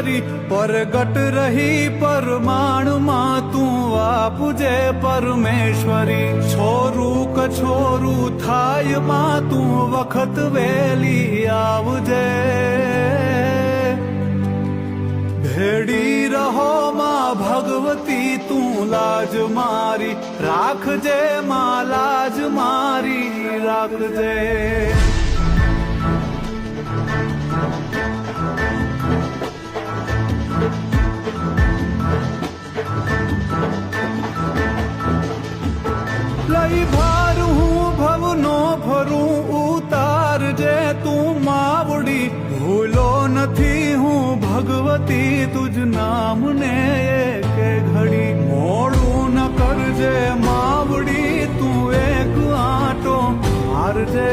ઈશ્વરી પરગટ રહી પરમાણુમાં તું આપજે પરમેશ્વરી છોરું કછોરું થાય માં તું વખત વેલી આવજે ભેડી રહો માં ભગવતી તું લાજ મારી રાખજે માં લાજ મારી રાખજે લઈ ભાર હું ભવનો ભરું ઉતારજે તું માવડી ભૂલો નથી હું ભગવતી તુજ નામને એકે ઘડી મોડું ન કરજે માવડી તું એક આંટો મારજે